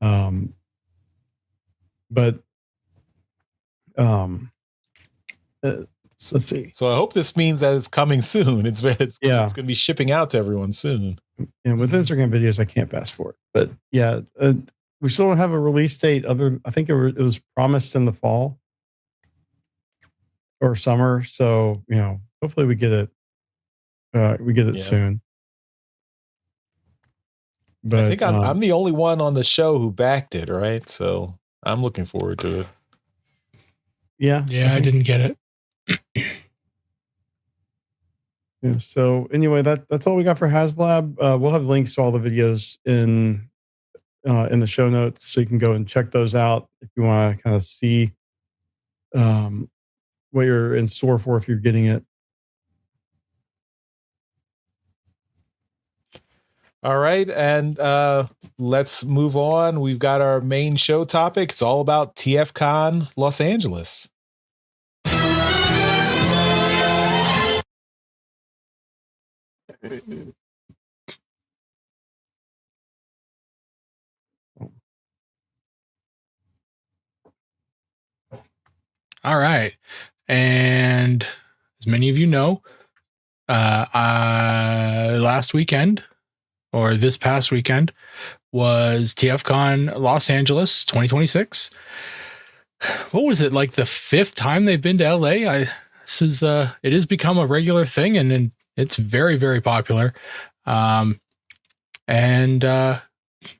But let's see. So I hope this means that it's coming soon. It's going to be shipping out to everyone soon. And with Instagram videos, I can't fast forward. But yeah, we still don't have a release date. I think it was promised in the fall or summer. So hopefully we get it. We get it soon. But I think I'm the only one on the show who backed it, right? So I'm looking forward to it. Yeah. Yeah, I didn't get it. Yeah, so anyway, that's all we got for Haslab. We'll have links to all the videos in the show notes, so you can go and check those out if you want to kind of see what you're in store for if you're getting it. All right, and let's move on. We've got our main show topic. It's all about TFCon Los Angeles. All right. And as many of you know, last weekend or this past weekend was TFCon Los Angeles 2026. What was it, like the 5th time they've been to LA? It has become a regular thing, and it's very, very popular.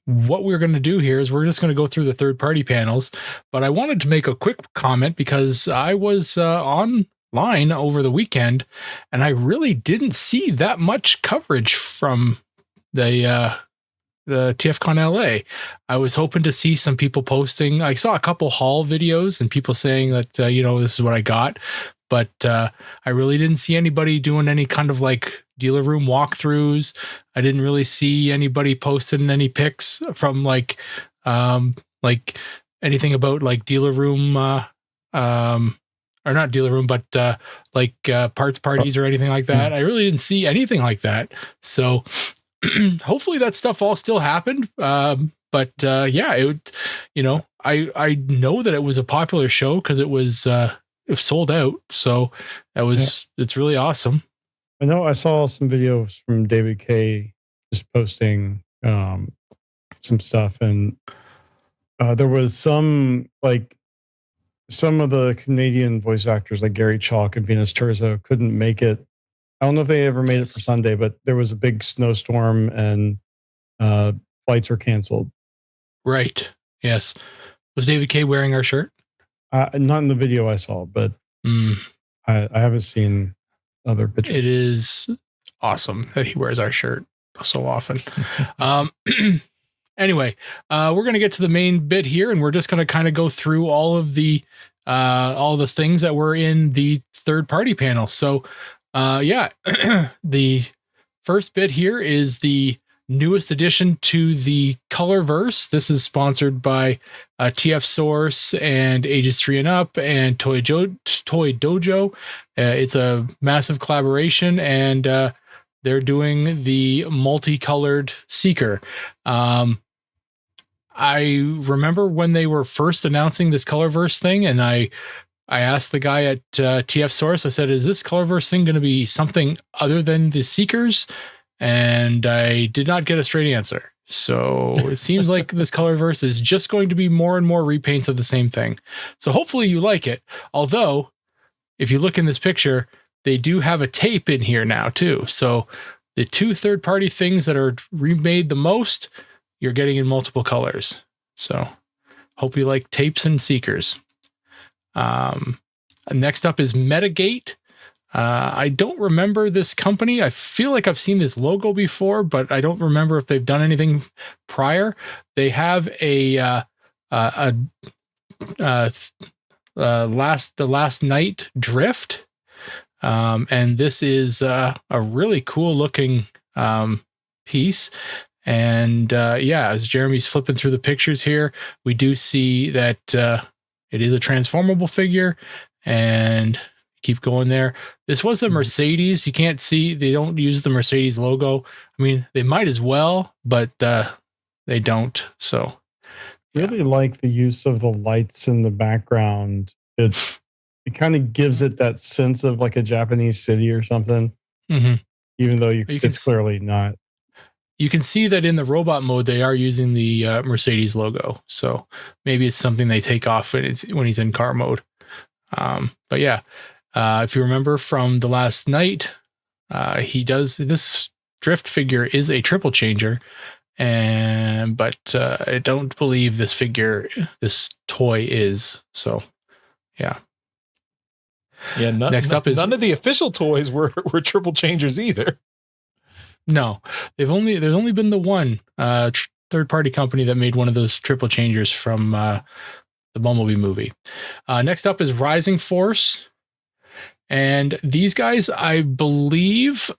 What we're going to do here is we're just going to go through the third-party panels, but I wanted to make a quick comment because I was online over the weekend, and I really didn't see that much coverage from the TFCon LA. I was hoping to see some people posting. I saw a couple haul videos and people saying that, this is what I got, but I really didn't see anybody doing any kind of like dealer room walkthroughs. I didn't really see anybody posting any pics from like anything about like dealer room, or not dealer room, but parts parties or anything like that. I really didn't see anything like that. So hopefully that stuff all still happened. I know that it was a popular show because it was sold out. So it's really awesome. I know I saw some videos from David K just posting some stuff, and there was some of the Canadian voice actors like Gary Chalk and Venus Terzo couldn't make it. I don't know if they ever made it for Sunday, but there was a big snowstorm and flights were canceled. Right. Yes. Was David K wearing our shirt? Not in the video I saw, but I haven't seen other pictures. It is awesome that he wears our shirt so often. Anyway, we're going to get to the main bit here, and we're just going to kind of go through all the things that were in the third-party panel. So, the first bit here is the newest addition to the Colorverse. This is sponsored by TF Source and Ages 3 and Up and Toy Dojo. It's a massive collaboration, and they're doing the multicolored Seeker. I remember when they were first announcing this Colorverse thing, and I asked the guy at TF Source, I said, is this Colorverse thing going to be something other than the Seekers? And I did not get a straight answer. So it seems like this Colorverse is just going to be more and more repaints of the same thing. So hopefully you like it. Although, if you look in this picture, they do have a tape in here now too. So the two third-party things that are remade the most, you're getting in multiple colors. So hope you like tapes and Seekers. Next up is Metagate. I don't remember this company. I feel like I've seen this logo before, but I don't remember if they've done anything prior. They have the last night drift. And this is a really cool looking piece. And as Jeremy's flipping through the pictures here, we do see that it is a transformable figure, and keep going there. This was a Mercedes. You can't see, they don't use the Mercedes logo. I mean, they might as well, but they don't. So really like the use of the lights in the background. It kind of gives it that sense of like a Japanese city or something, even though it's clearly not. You can see that in the robot mode, they are using the Mercedes logo. So maybe it's something they take off when he's in car mode. But yeah, if you remember from the last night, this drift figure is a triple changer. But I don't believe this toy is. So yeah. Yeah. Next up is none of the official toys were triple changers either. No, there's only been the one third-party company that made one of those triple changers from the Bumblebee movie. Next up is Rising Force, and these guys, I believe,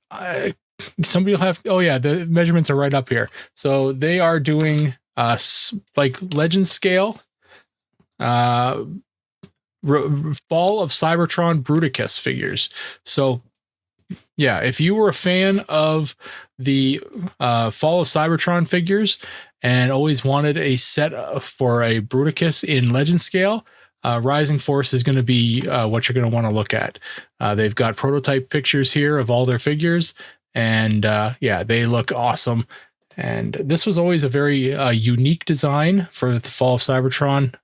somebody will have. Oh yeah, the measurements are right up here. So they are doing like Legend scale, Fall of Cybertron Bruticus figures. So. Yeah, if you were a fan of the Fall of Cybertron figures and always wanted a set for a Bruticus in Legend scale, Rising Force is going to be what you're going to want to look at. They've got prototype pictures here of all their figures, and yeah, they look awesome. And this was always a very unique design for the Fall of Cybertron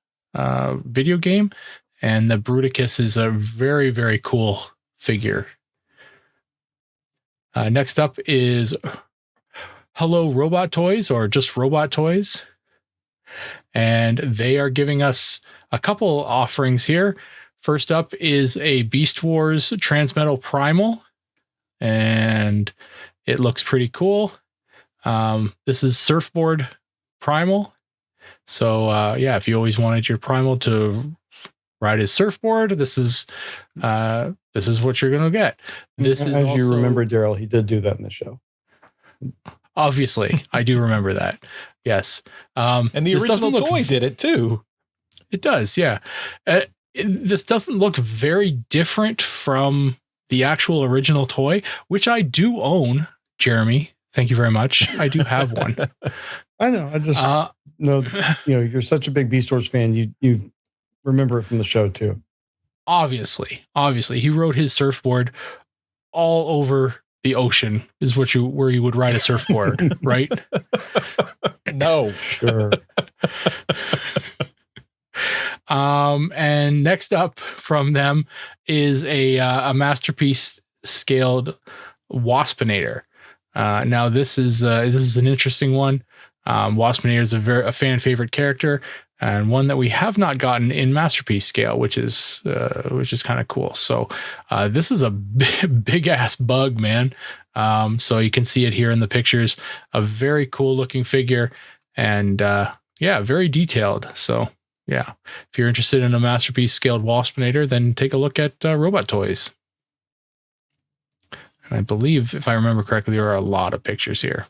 video game, and the Bruticus is a very, very cool figure. Next up is Hello Robot Toys, or just Robot Toys. And they are giving us a couple offerings here. First up is a Beast Wars Transmetal Primal, and it looks pretty cool. This is Surfboard Primal. So yeah, if you always wanted your Primal to ride his surfboard, this is what you're going to get. This is, as you remember, Daryl, he did do that in the show. Obviously, I do remember that. Yes. And the original toy did it too. It does, yeah. This doesn't look very different from the actual original toy, which I do own, Jeremy. Thank you very much. I do have one. I know. I just know, you're such a big Beast Wars fan. You remember it from the show too. Obviously, he rode his surfboard all over the ocean. Is where you would ride a surfboard, right? No, sure. And next up from them is a masterpiece scaled Waspinator. Now this is an interesting one. Waspinator is a fan favorite character, and one that we have not gotten in masterpiece scale, which is kind of cool. So this is a big ass bug, man. So you can see it here in the pictures. A very cool looking figure, and yeah, very detailed. So yeah, if you're interested in a masterpiece scaled Waspinator, then take a look at Robot Toys. And I believe, if I remember correctly, there are a lot of pictures here.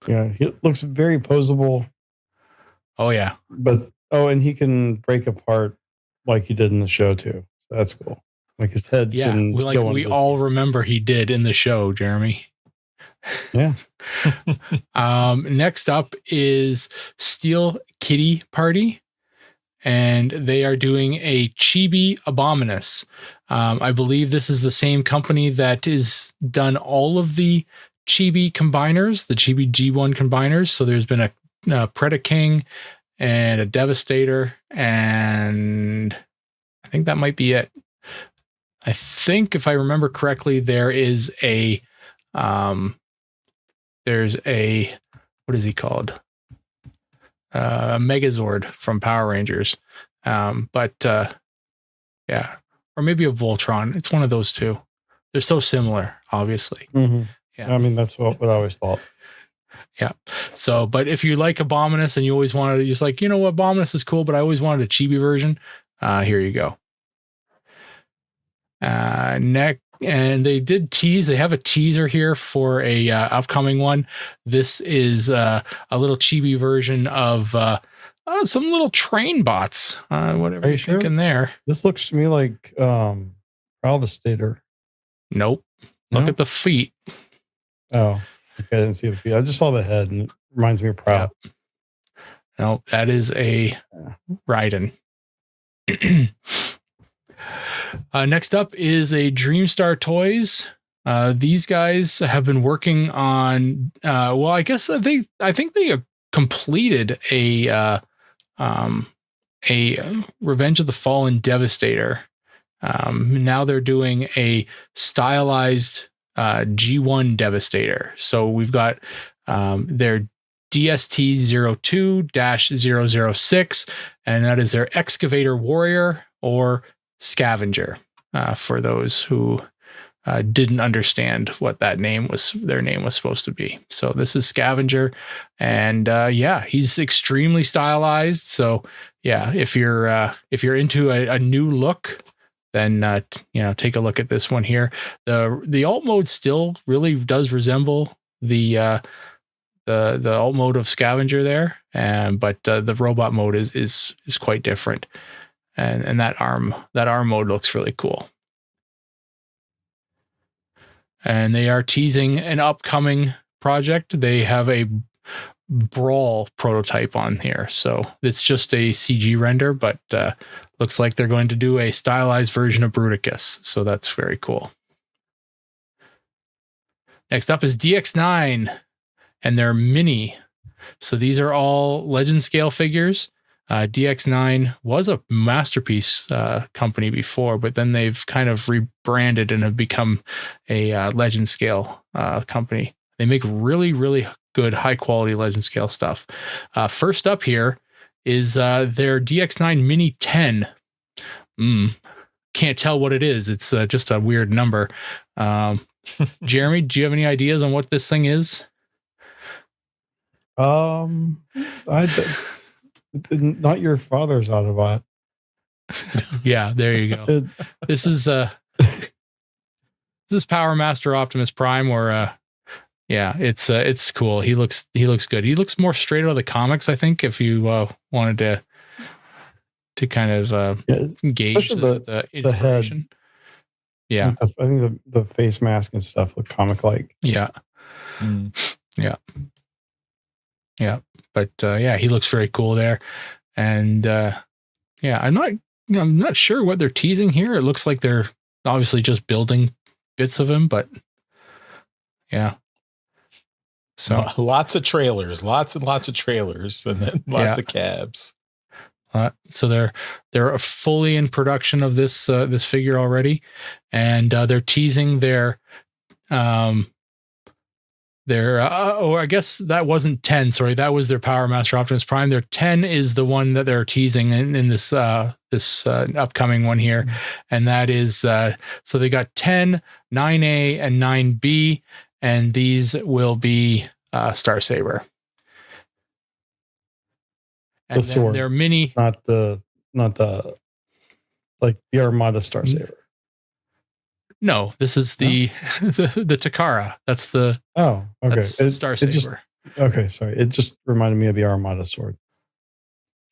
Yeah, he looks very posable. Oh yeah, and he can break apart like he did in the show too. That's cool. Like his head. Yeah, we all remember he did in the show, Jeremy. Yeah. Next up is Steel Kitty Party, and they are doing a Chibi Abominus. I believe this is the same company that is done all of the Chibi combiners, the Chibi G1 combiners. So there's been a Predaking and a Devastator, and I think that might be it. I think, if I remember correctly, there's a what is he called? A Megazord from Power Rangers. But yeah, or maybe a Voltron. It's one of those two. They're so similar, obviously. Mm-hmm. Yeah. I mean, that's what I always thought. Yeah. So, but if you like Abominus and you always wanted to, just like, Abominus is cool, but I always wanted a chibi version. Here you go. And they did tease. They have a teaser here for a upcoming one. This is a little chibi version of some little train bots. Whatever you're thinking there. This looks to me like Galvastator. Nope. Look at the feet. Oh, Okay, I didn't see the feet. I just saw the head, and it reminds me of Prowl. Yeah. No, that is a Raiden. Next up is a Dreamstar Toys. These guys have been working on. Well, I guess I think they completed a Revenge of the Fallen Devastator. Now they're doing a stylized G1 Devastator. So we've got their DST-02-006, and that is their Excavator Warrior or Scavenger, for those who didn't understand what their name was supposed to be. So this is Scavenger, and he's extremely stylized. So yeah, if you're into a new look, then take a look at this one here. The alt mode still really does resemble the alt mode of Scavenger there, but the robot mode is quite different, and that arm mode looks really cool. And they are teasing an upcoming project. They have a Brawl prototype on here, so it's just a CG render, but looks like they're going to do a stylized version of Bruticus, so that's very cool. Next up is DX9 and their Mini. So these are all legend scale figures. DX9 was a Masterpiece company before, but then they've kind of rebranded and have become a legend scale company. They make really, really good, high quality legend scale stuff. First up here is their DX9 Mini 10. Can't tell what it is. It's just a weird number. Jeremy, do you have any ideas on what this thing is? Not your father's Autobot. Yeah, there you go. This is Power Master Optimus Prime, or it's cool. He looks good. He looks more straight out of the comics, I think, if you wanted to kind of gauge the inspiration. Head. Yeah, I think the face mask and stuff look comic-like. Yeah. Yeah. But he looks very cool there, and I'm not sure what they're teasing here. It looks like they're obviously just building bits of him, but yeah. So lots of trailers, lots and lots of trailers, and then lots of cabs. So they're fully in production of this figure already, and they're teasing their I guess that wasn't 10. Sorry, that was their Power Master Optimus Prime. Their 10 is the one that they're teasing in this upcoming one here, and that is so they got 10, 9A, and 9B, and these will be Star Saber. And the sword, their Mini, not the like the Armada Star Saber. No, this is the Takara. That's the okay. That's Star Saber. Okay, sorry. It just reminded me of the Armada sword.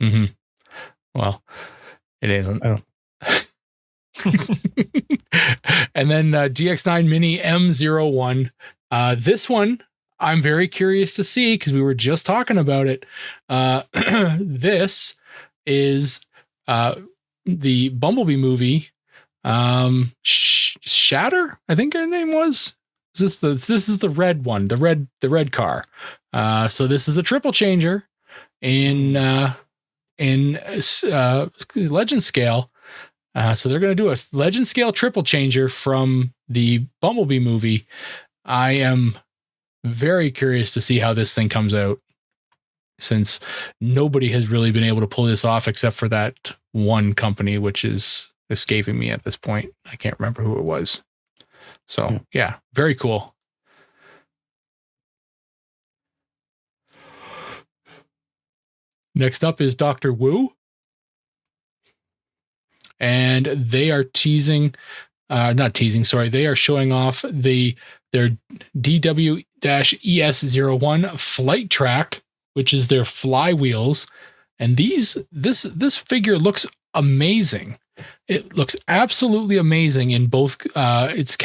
Mm-hmm. Well, it isn't. I don't. And then DX9 Mini M01. This one I'm very curious to see because we were just talking about it. This is the Bumblebee movie. Shatter, I think her name was. This is the red one, the red car. So this is a triple changer in legend scale. So they're going to do a legend scale triple changer from the Bumblebee movie. I am very curious to see how this thing comes out, since nobody has really been able to pull this off except for that one company, which is escaping me at this point. I can't remember who it was. So yeah, very cool. Next up is Dr. Wu. And they are they are showing off their DW-ES01 flight track, which is their flywheels. And this figure looks amazing. It looks absolutely amazing in both its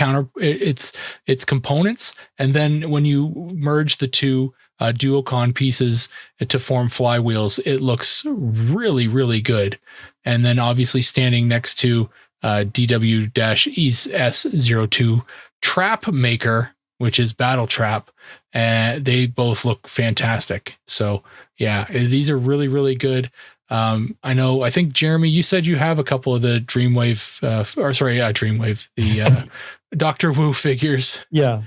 components, and then when you merge the two duocon pieces to form flywheels, it looks really, really good. And then obviously standing next to DW-ES02 Trap Maker, which is Battle Trap, they both look fantastic. So yeah, these are really, really good. I think Jeremy, you said you have a couple of the Dreamwave, Dreamwave, the Doctor Wu figures. Yeah.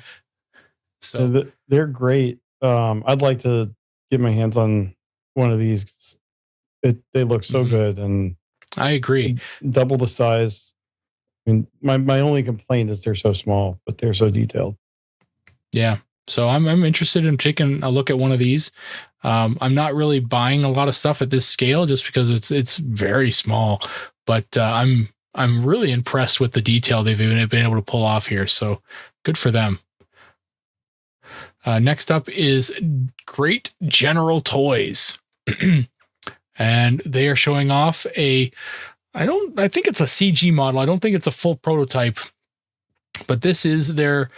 So they're great. I'd like to get my hands on one of these. They look so good, and I agree. Double the size. I mean, my only complaint is they're so small, but they're so detailed. Yeah. So I'm interested in taking a look at one of these. I'm not really buying a lot of stuff at this scale just because it's very small, but I'm really impressed with the detail they've been able to pull off here. So good for them. Next up is Great General Toys. And they are showing off I think it's a CG model. I don't think it's a full prototype, but this is their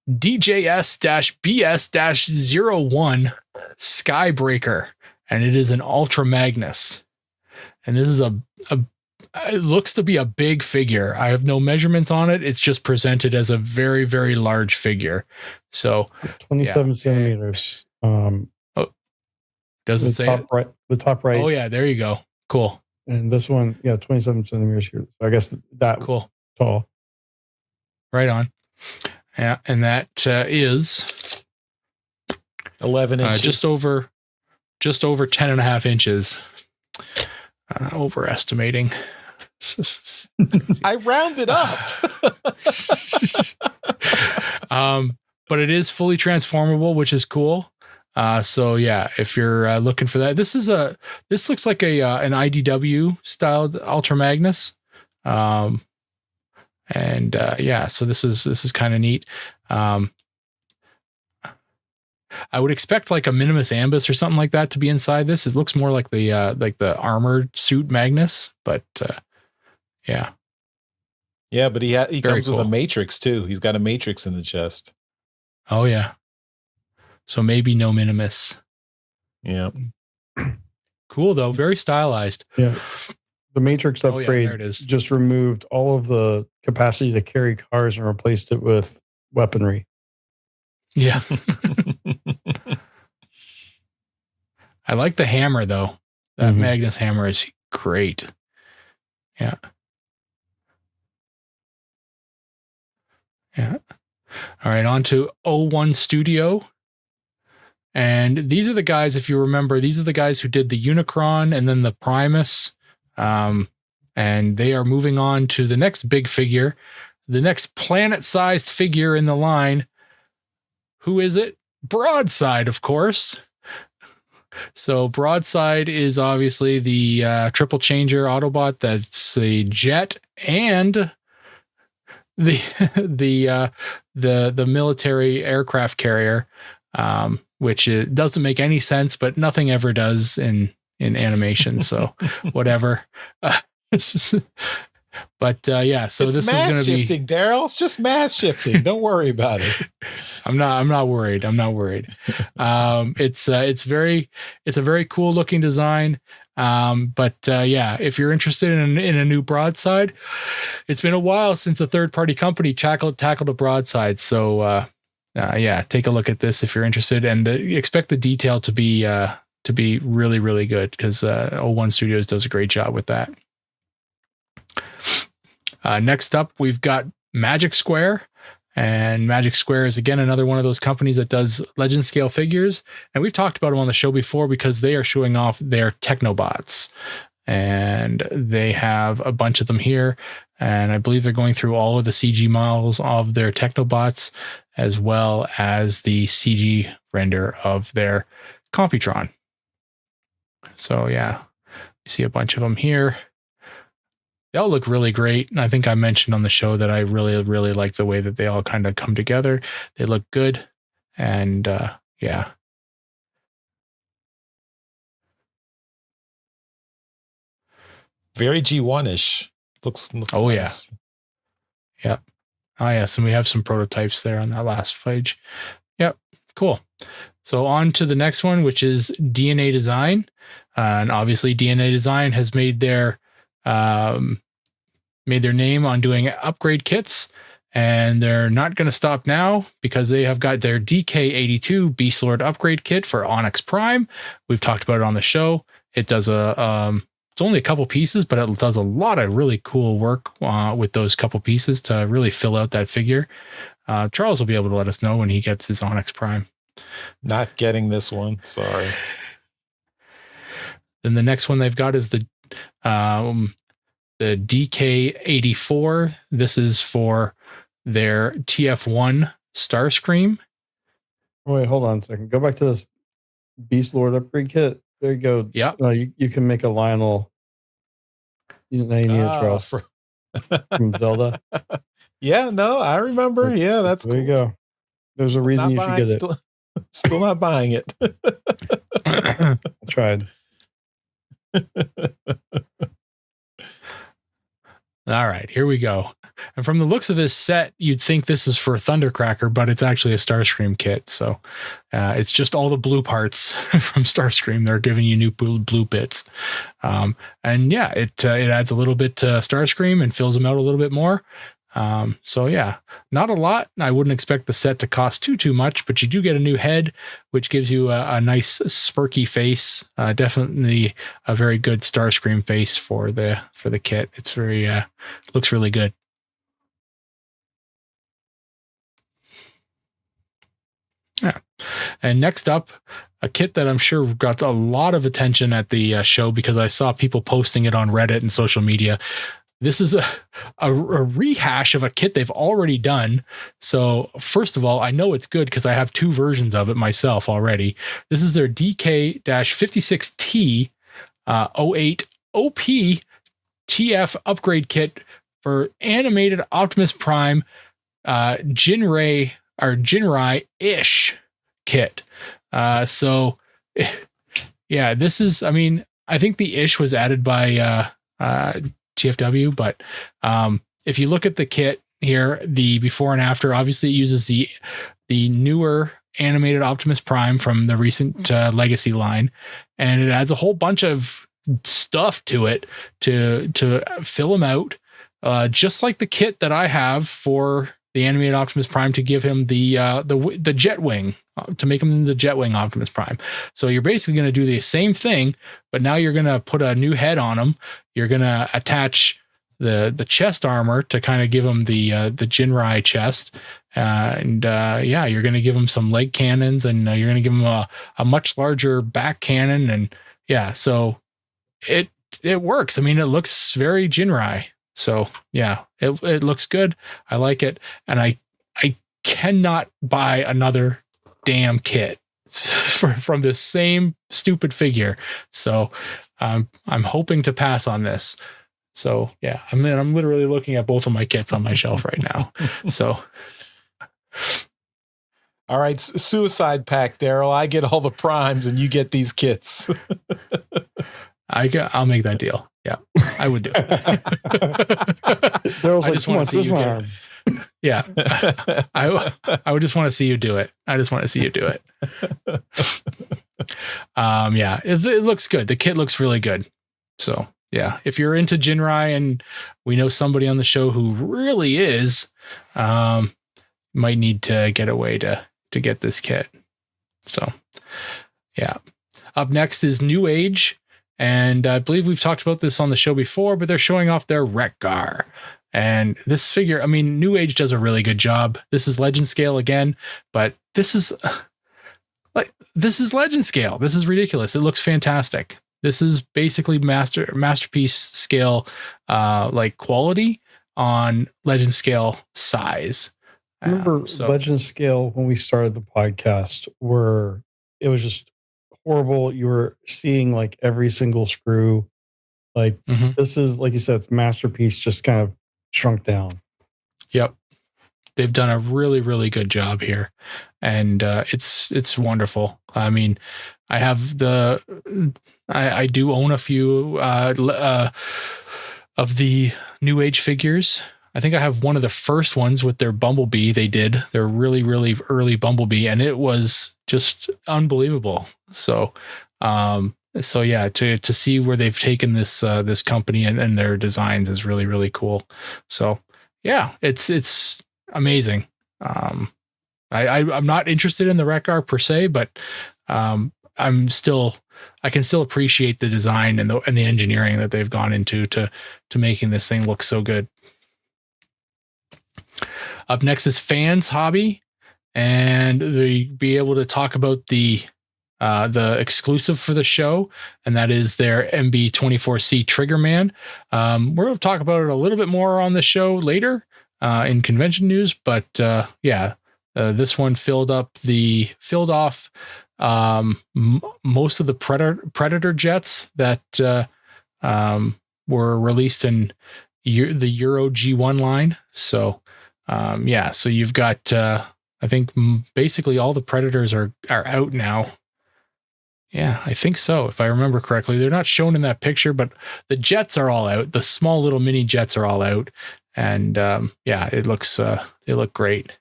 DJS-BS-01 Skybreaker, and it is an Ultra Magnus. And this is it looks to be a big figure. I have no measurements on it. It's just presented as a very, very large figure. So 27 centimeters. Does it say top right? The top right. Oh yeah, there you go. Cool. And this one, 27 centimeters here. So I guess that cool. Tall. Right on. Yeah, and that is 11 inches. Just over 10 and a half inches. Overestimating. I rounded up. But it is fully transformable, which is cool. So yeah, if you're looking for that, this looks like an IDW styled Ultra Magnus. So this is kind of neat. I would expect like a Minimus Ambus or something like that to be inside this. It looks more like the armored suit Magnus, but yeah. Yeah, but he comes cool. with a matrix too. He's got a matrix in the chest. Oh yeah. So maybe no Minimus. Yeah. Cool though. Very stylized. Yeah. The matrix upgrade there it is. Just removed all of the capacity to carry cars and replaced it with weaponry. Yeah. I like the hammer though. That Magnus hammer is great. Yeah. Yeah. All right, on to 01 Studio. And these are the guys, if you remember, these are the guys who did the Unicron and then the Primus. And they are moving on to the next big figure, the next planet-sized figure in the line. Who is it? Broadside, of course. So Broadside is obviously the triple changer Autobot. That's the jet and the military aircraft carrier, which it doesn't make any sense, but nothing ever does in animation. So whatever. But yeah, so it's this is mass going to be shifting, Daryl. It's just mass shifting. Don't worry about it. I'm not worried. It's a very cool looking design. But yeah, if you're interested in a new Broadside, it's been a while since a third-party company tackled a Broadside. So yeah, take a look at this if you're interested, and expect the detail to be really, really good, because 01 Studios does a great job with that. Next up, we've got Magic Square. And Magic Square is, again, another one of those companies that does legend scale figures. And we've talked about them on the show before because they are showing off their Technobots. And they have a bunch of them here. And I believe they're going through all of the CG models of their Technobots, as well as the CG render of their Computron. So yeah, you see a bunch of them here. They all look really great. And I think I mentioned on the show that I really, really like the way that they all kind of come together. They look good. And yeah. Very G1-ish. Looks Oh, nice. Yep. Oh, yes. And we have some prototypes there on that last page. Yep. Cool. So on to the next one, which is DNA Design. And obviously DNA Design has made their name on doing upgrade kits. And they're not going to stop now because they have got their DK82 Beast Lord upgrade kit for Onyx Prime. We've talked about it on the show. It does it's only a couple pieces, but it does a lot of really cool work with those couple pieces to really fill out that figure. Charles will be able to let us know when he gets his Onyx Prime. Not getting this one. Sorry. Then the next one they've got is the DK84. This is for their TF1 Starscream. Wait, hold on a second. Go back to this Beast Lord upgrade kit. There you go. Yeah. You can make a Lionel. You need a Charles from Zelda. Yeah, no, I remember. Yeah, that's there. Cool. You go. There's a reason you should get it. Still not buying it. I tried. All right, here we go. And from the looks of this set, you'd think this is for Thundercracker, but it's actually a Starscream kit. So it's just all the blue parts from Starscream. They're giving you new blue bits. And yeah, it adds a little bit to Starscream and fills them out a little bit more. So yeah, not a lot. I wouldn't expect the set to cost too much, but you do get a new head, which gives you a nice spurky face. Definitely a very good Starscream face for the kit. It's very looks really good. Yeah. And next up, a kit that I'm sure got a lot of attention at the show because I saw people posting it on Reddit and social media. This is a rehash of a kit they've already done. So first of all, I know it's good because I have two versions of it myself already. This is their DK-56T 08 OP TF upgrade kit for animated Optimus Prime Jinrai ish kit. So yeah, this is, I mean, I think the ish was added by TFW, but if you look at the kit here, the before and after, obviously it uses the newer animated Optimus Prime from the recent Legacy line, and it adds a whole bunch of stuff to it to fill him out, just like the kit that I have for the animated Optimus Prime to give him the jet wing, to make him the jet wing Optimus Prime. So you're basically going to do the same thing, but now you're going to put a new head on him. You're going to attach the chest armor to kind of give him the Jinrai chest. Yeah, you're going to give him some leg cannons, and you're going to give him a much larger back cannon. And yeah, so it works. I mean, it looks very Jinrai. So yeah, it looks good. I like it. And I cannot buy another damn kit from this same stupid figure. So I'm hoping to pass on this. So yeah, I'm literally looking at both of my kits on my shelf right now. So all right, suicide pact, Daryl. I get all the primes and you get these kits. I'll make that deal. Yeah, I would do it. Daryl's like, come on, twist my arm. Yeah, I would just want to see you do it. I just want to see you do it. Yeah, it looks good. The kit looks really good. So yeah, if you're into Jinrai, and we know somebody on the show who really is, might need to get a way to get this kit. So yeah, up next is New Age. And I believe we've talked about this on the show before, but they're showing off their Wreck-Gar. And this figure, I mean, New Age does a really good job. This is legend scale again, but this is legend scale. This is ridiculous. It looks fantastic. This is basically masterpiece scale, like quality on legend scale size. I remember legend scale when we started the podcast, where it was just horrible. You were seeing like every single screw. Like This is, like you said, it's masterpiece, just kind of shrunk down. Yep. They've done a really, really good job here. And it's wonderful. I mean, I have I do own a few of the New Age figures. I think I have one of the first ones with their Bumblebee. They did their really, really early Bumblebee, and it was just unbelievable. So yeah, to see where they've taken this company and their designs is really, really cool. So yeah, it's amazing. I'm not interested in the Wreck-Ar per se, but I can still appreciate the design and the engineering that they've gone into to making this thing look so good. Up next is Fans Hobby, and they be able to talk about the exclusive for the show, and that is their MB24C Triggerman. We're going to talk about it a little bit more on the show later in convention news, but this one filled off most of the Predator jets that were released in the Euro G1 line. So so you've got I think basically all the Predators are out now. Yeah, I think so, if I remember correctly. They're not shown in that picture, but the jets are all out. The small little mini jets are all out, and it looks they look great.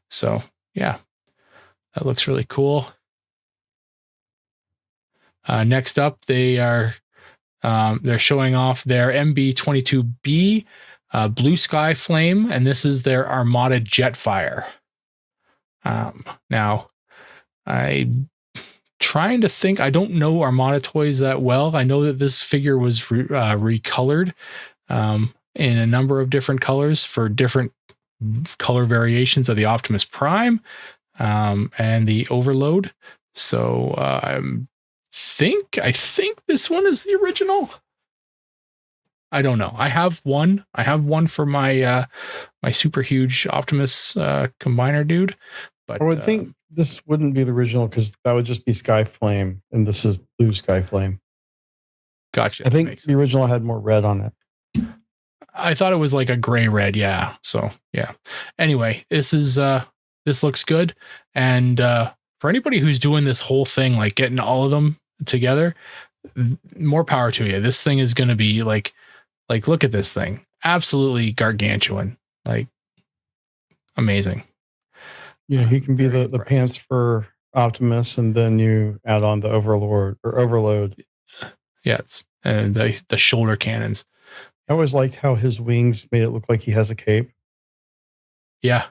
So yeah, that looks really cool. Next up, they're showing off their MB22B Blue Sky Flame, and this is their Armada Jetfire. Now, I'm trying to think. I don't know Armada toys that well. I know that this figure was recolored in a number of different colors for different color variations of the Optimus Prime and the Overload. So I think this one is the original. I don't know. I have one for my my super huge Optimus combiner dude. But I would think this wouldn't be the original because that would just be Sky Flame, and this is Blue Sky Flame. Gotcha. I think the original had more red on it. I thought it was like a gray red. Yeah. So yeah. Anyway, this looks good. And for anybody who's doing this whole thing, like getting all of them together, more power to you. This thing is going to be like, look at this thing. Absolutely gargantuan. Like amazing. Yeah, he can be the pants for Optimus, and then you add on the Overload. Yes, and the shoulder cannons. I always liked how his wings made it look like he has a cape. Yeah.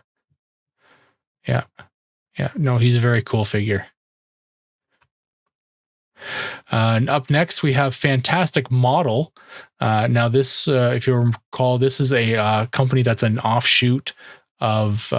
No, he's a very cool figure. And up next, we have Fantastic Model. Now, this, if you recall, this is a company that's an offshoot of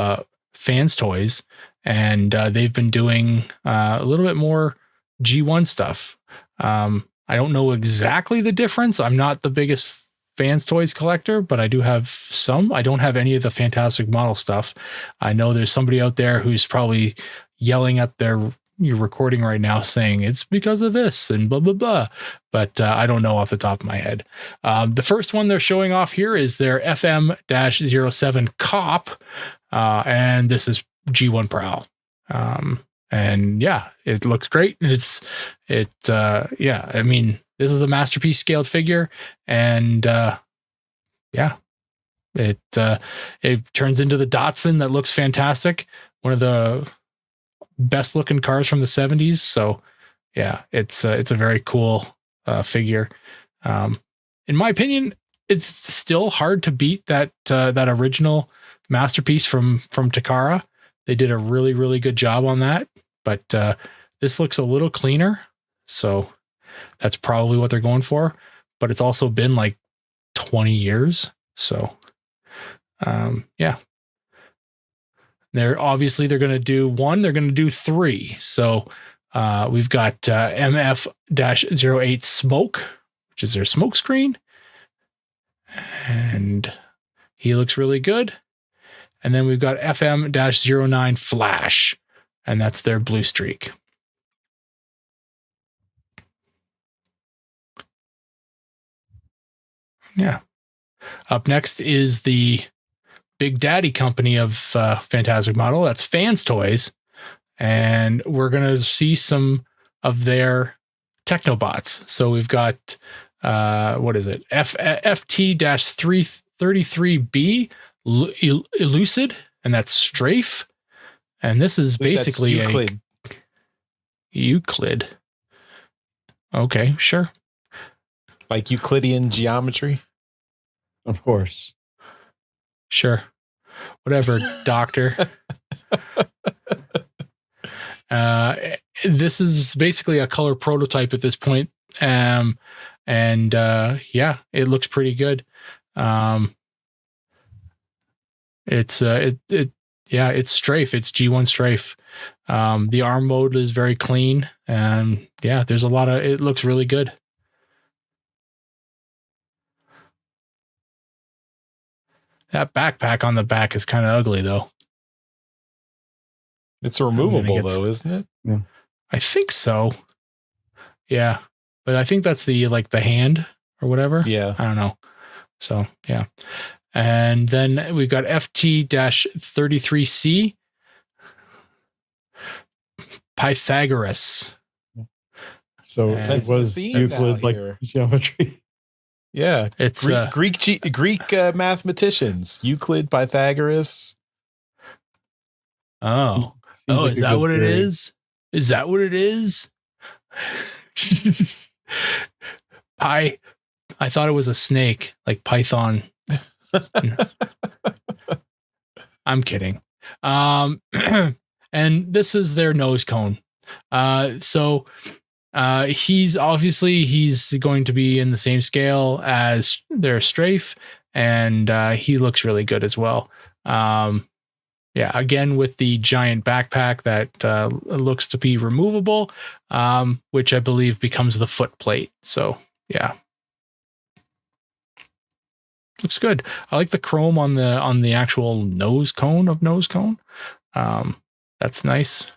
Fans Toys, and they've been doing a little bit more G1 stuff. I don't know exactly the difference. I'm not the biggest Fans Toys collector, but I do have some. I don't have any of the Fantastic Model stuff. I know there's somebody out there who's probably yelling at your recording right now saying it's because of this and blah, blah, blah. But I don't know off the top of my head. The first one they're showing off here is their FM-07 Cop. And this is G1 Prowl. And yeah, it looks great. I mean, this is a masterpiece scaled figure, and it turns into the Datsun that looks fantastic. One of the best looking cars from the 70s. So yeah, it's a very cool figure. In my opinion, it's still hard to beat that original masterpiece from Takara. They did a really, really good job on that, but this looks a little cleaner. So that's probably what they're going for, but it's also been like 20 years. So they're going to do one, they're going to do three. So we've got MF-08 Smoke, which is their smoke screen. And he looks really good. And then we've got FM-09 Flash, and that's their blue streak. Yeah. Up next is the Big Daddy company of Fantastic Model. That's Fans Toys. And we're going to see some of their Technobots. So we've got what is it? FT-333B Elucid, and that's strafe. And this is basically Euclid. Okay, sure. Like Euclidean geometry? Of course. Sure. Whatever, doctor. This is basically a color prototype at this point. Yeah, it looks pretty good. It's strafe. It's G1 strafe. The arm mode is very clean, and yeah, there's a lot of, it looks really good. That backpack on the back is kind of ugly though. It's removable though, isn't it? Yeah. I think so. Yeah. But I think that's the hand or whatever. Yeah. I don't know. So yeah. And then we've got FT-33C Pythagoras. So it was Euclid like geometry. Yeah. It's Greek mathematicians. Euclid, Pythagoras. Oh. Is that what it is? Is that what it is? I thought it was a snake, like Python. I'm kidding. And this is their nose cone. So he's going to be in the same scale as their strafe, and he looks really good as well. Yeah, again with the giant backpack that looks to be removable, which I believe becomes the foot plate. So yeah, looks good. I like the chrome on the actual nose cone. That's nice.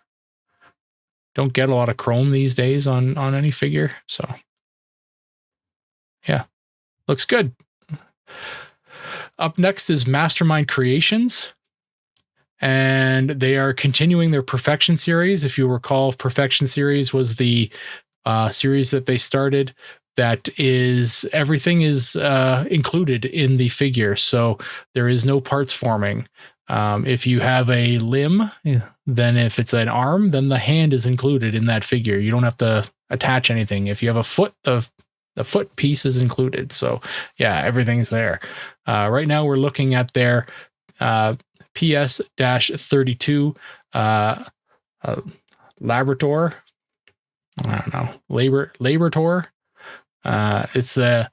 Don't get a lot of chrome these days on any figure, so yeah, looks good. Up next is Mastermind Creations. And they are continuing their Perfection series. If you recall, Perfection series was the series that they started. That is, everything is included in the figure. So there is no parts forming. If you have a limb, then if it's an arm, then the hand is included in that figure. You don't have to attach anything. If you have a foot, the foot piece is included. So yeah, everything's there. Right now we're looking at their PS-32 Laborator. I don't know. Laborator. It's their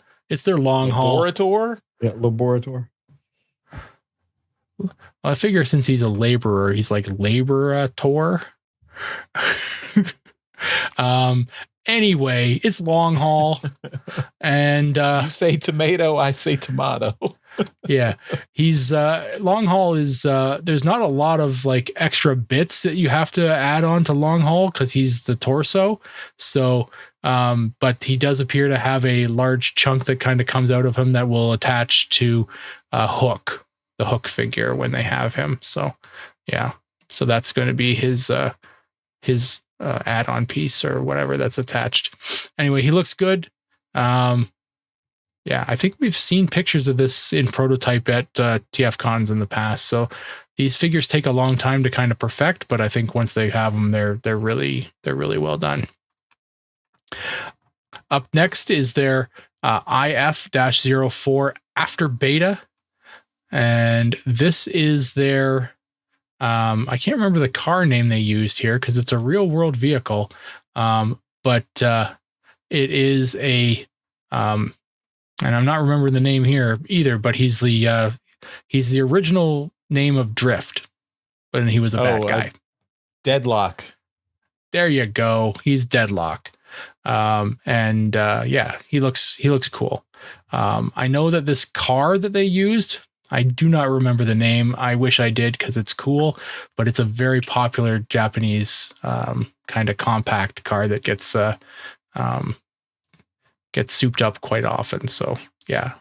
long haul. Laborator? Yeah, Laborator. Well, I figure since he's a laborer, he's like Laborator. Anyway, it's long haul. And you say tomato, I say tomato. Yeah, he's long haul is there's not a lot of like extra bits that you have to add on to long haul because he's the torso. So but he does appear to have a large chunk that kind of comes out of him that will attach to Hook, the Hook figure, when they have him. So yeah, so that's going to be his add-on piece or whatever that's attached. Anyway, he looks good. Yeah, I think we've seen pictures of this in prototype at TFCons in the past. So these figures take a long time to kind of perfect, but I think once they have them, they're really well done. Up next is their IF-04 After Beta, and this is their I can't remember the car name they used here because it's a real world vehicle, but it is a and I'm not remembering the name here either, but he's the original name of Drift, but he was a bad guy. Deadlock. There you go. He's Deadlock. Yeah, he looks cool. I know that this car that they used, I do not remember the name. I wish I did because it's cool, but it's a very popular Japanese kind of compact car that gets souped up quite often. So yeah,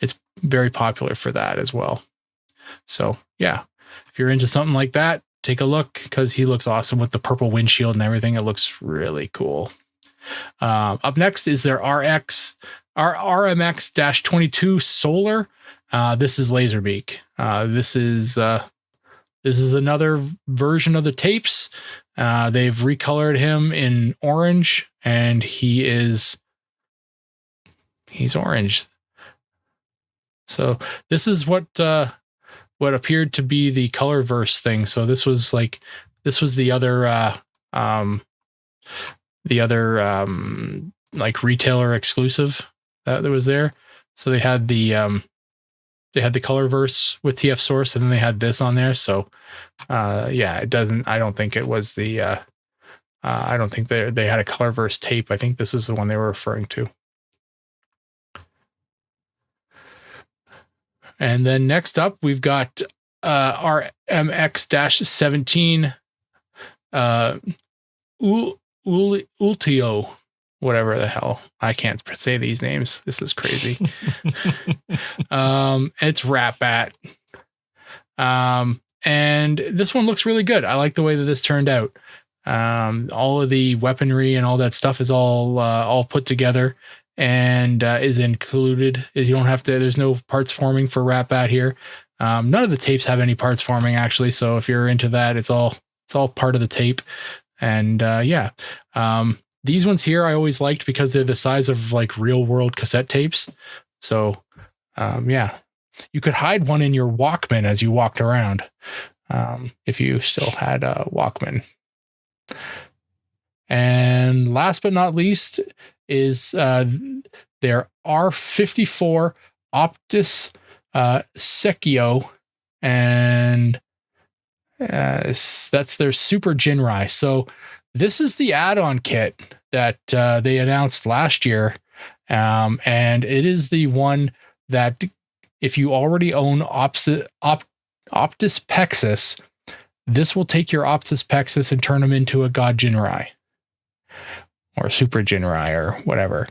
it's very popular for that as well. So yeah, if you're into something like that, take a look because he looks awesome with the purple windshield and everything. It looks really cool. Up next is their RX our RMX-22 Solar. This is Laserbeak. This is another version of the tapes. They've recolored him in orange, and he's orange. So this is what appeared to be the Colorverse thing. So this was the other like retailer exclusive that was there. So they had the Colorverse with TF Source, and then they had this on there. So I don't think it was the I don't think they had a Colorverse tape. I think this is the one they were referring to. And then next up, we've got our MX-17 Ultio, whatever the hell. I can't say these names. This is crazy. It's Rat-Bat. And this one looks really good. I like the way that this turned out. All of the weaponry and all that stuff is all put together and is included. You don't have to, there's no parts forming for Rat-Bat here. None of the tapes have any parts forming actually. So if you're into that, it's all part of the tape. And these ones here I always liked because they're the size of like real world cassette tapes. So you could hide one in your Walkman as you walked around. If you still had a Walkman. And last but not least is their R54 Optus Secchio, and that's their Super Jinrai. So this is the add-on kit that they announced last year, and it is the one that if you already own Optus Pexus, this will take your Optus Pexus and turn them into a God Jinrai or Super Jinrai or whatever.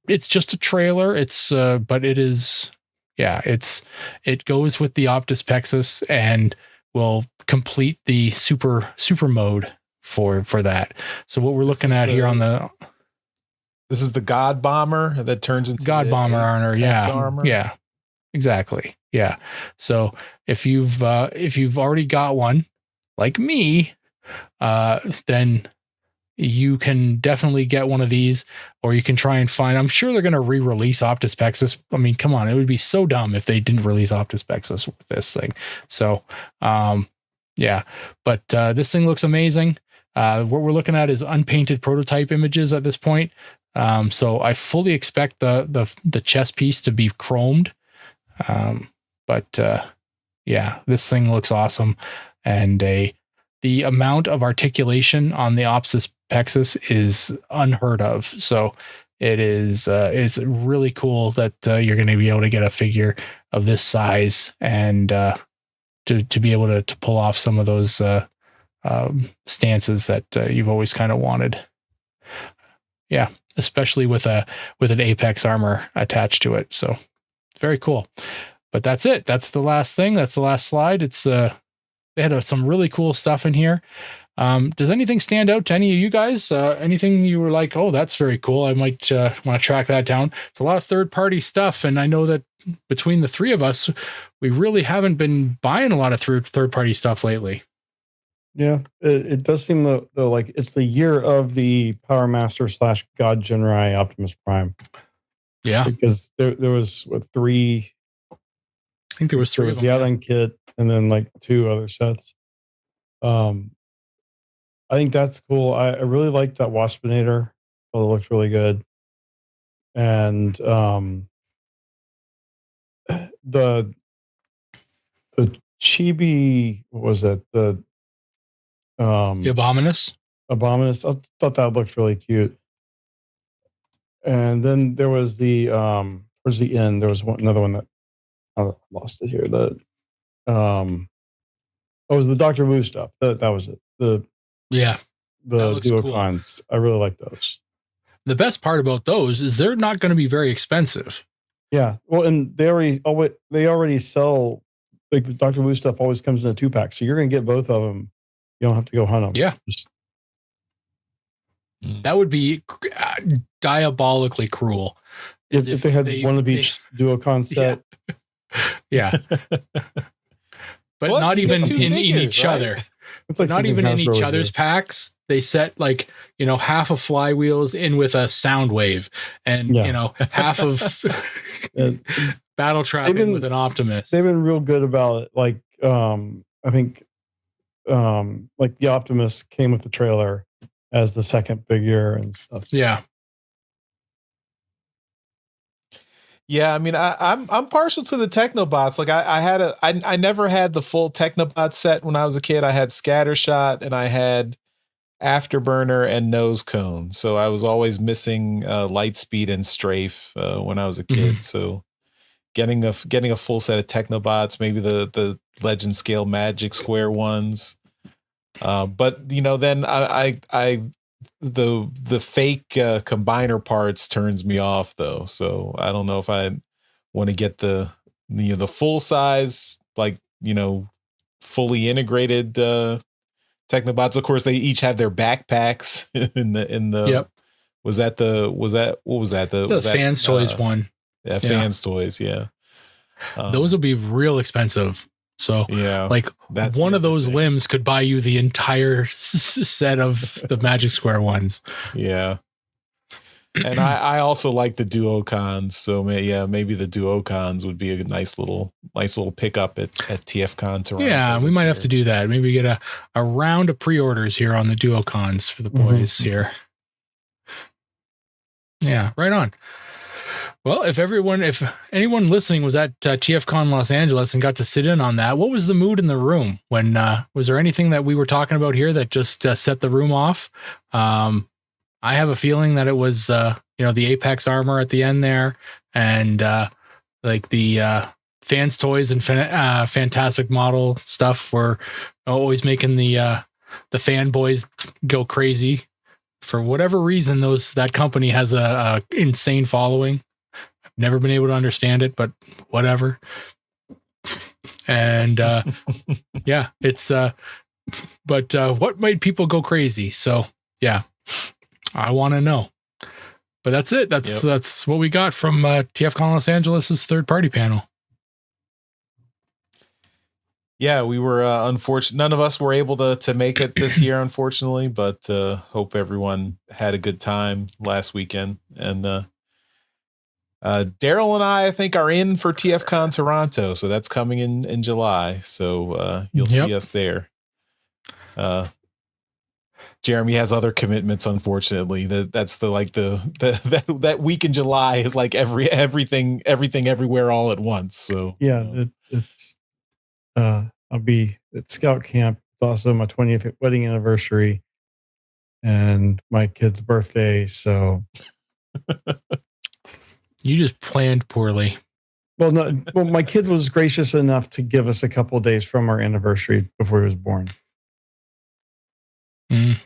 It's just a trailer. But it is, it goes with the Optus Pexus and will complete the super mode for that. So what we're looking at here this is the God Bomber that turns into God Bomber armor. Yeah. Armor. Yeah, exactly. Yeah. So if you've already got one like me, then you can definitely get one of these, or you can try and find, I'm sure they're going to re-release Optus Pexus. I mean, come on, it would be so dumb if they didn't release Optus Pexus with this thing. So, but this thing looks amazing. What we're looking at is unpainted prototype images at this point. So I fully expect the chest piece to be chromed. This thing looks awesome. And the amount of articulation on the Optus Pexus is unheard of. So it's really cool that you're going to be able to get a figure of this size and to be able to pull off some of those stances that you've always kind of wanted. Yeah, especially with an Apex armor attached to it. So very cool. But that's it. That's the last thing. That's the last slide. It's they had some really cool stuff in here. Does anything stand out to any of you guys? Anything you were like, oh, that's very cool. I might want to track that down. It's a lot of third-party stuff. And I know that between the three of us, we really haven't been buying a lot of third-party stuff lately. Yeah, it does seem though like it's the year of the Power Master / God Jinrai Optimus Prime. Yeah. Because there was three. I think there was three of them. The Alan kit and then like two other sets. I think that's cool. I really like that Waspinator. It looks really good. And the Chibi, what was that? The Abominus. I thought that looked really cute. And then there was the towards the end, there was another one that I lost it here. It was the Dr. Wu stuff. That was it. The Duocons. Cool. I really like those. The best part about those is they're not going to be very expensive. Yeah. Well, and they already sell, like the Dr. Wu stuff always comes in a 2-pack. So you're going to get both of them. You don't have to go hunt them. Yeah. That would be diabolically cruel. If they had one of each Duocon set. Yeah. But Well, not even in each other. It's like not even in each Hasbro other's packs. They set like, half of Flywheels in with a sound wave and, half of Battle Trap in with an Optimus. They've been real good about it. Like, I think, like the Optimus came with the trailer as the second figure and stuff. Yeah. Yeah, I mean, I'm partial to the Technobots. Like I never had the full Technobot set when I was a kid. I had Scattershot and I had Afterburner and Nose Cone. So I was always missing Lightspeed and Strafe when I was a kid. So getting a full set of Technobots, maybe the Legend Scale Magic Square ones. But then the fake combiner parts turns me off though, so I don't know if I want to get the full size, like fully integrated Technobots. Of course, they each have their backpacks in the Yep. What was that the Fans Toys one? Yeah, Fans Toys, yeah. Those will be real expensive. So like one of those limbs could buy you the entire set of the Magic Square ones. Yeah. And I also like the Duocons. So maybe the Duocons would be a nice little pickup at TFCon Toronto. Yeah, we might have to do that. Maybe get a round of pre-orders here on the Duocons for the boys here. Yeah, right on. Well, if anyone listening was at TFCon Los Angeles and got to sit in on that, what was the mood in the room? When was there anything that we were talking about here that just set the room off? I have a feeling that it was the Apex armor at the end there, and like the Fans Toys and Fantastic Model stuff were always making the fanboys go crazy. For whatever reason, that company has a insane following. Never been able to understand it, but whatever. And it's but what made people go crazy? So yeah, I want to know. But that's it. That's what we got from TFCon Los Angeles' third party panel. Yeah, we were unfortunate. None of us were able to make it this year, unfortunately, but hope everyone had a good time last weekend. And Daryl and I think, are in for TFCon Toronto, so that's coming in July. So you'll see us there. Jeremy has other commitments, unfortunately. That's that week in July is like everything everywhere all at once. So it's I'll be at Scout Camp. It's also my 20th wedding anniversary and my kid's birthday. So. You just planned poorly. Well, no. Well, my kid was gracious enough to give us a couple of days from our anniversary before he was born. I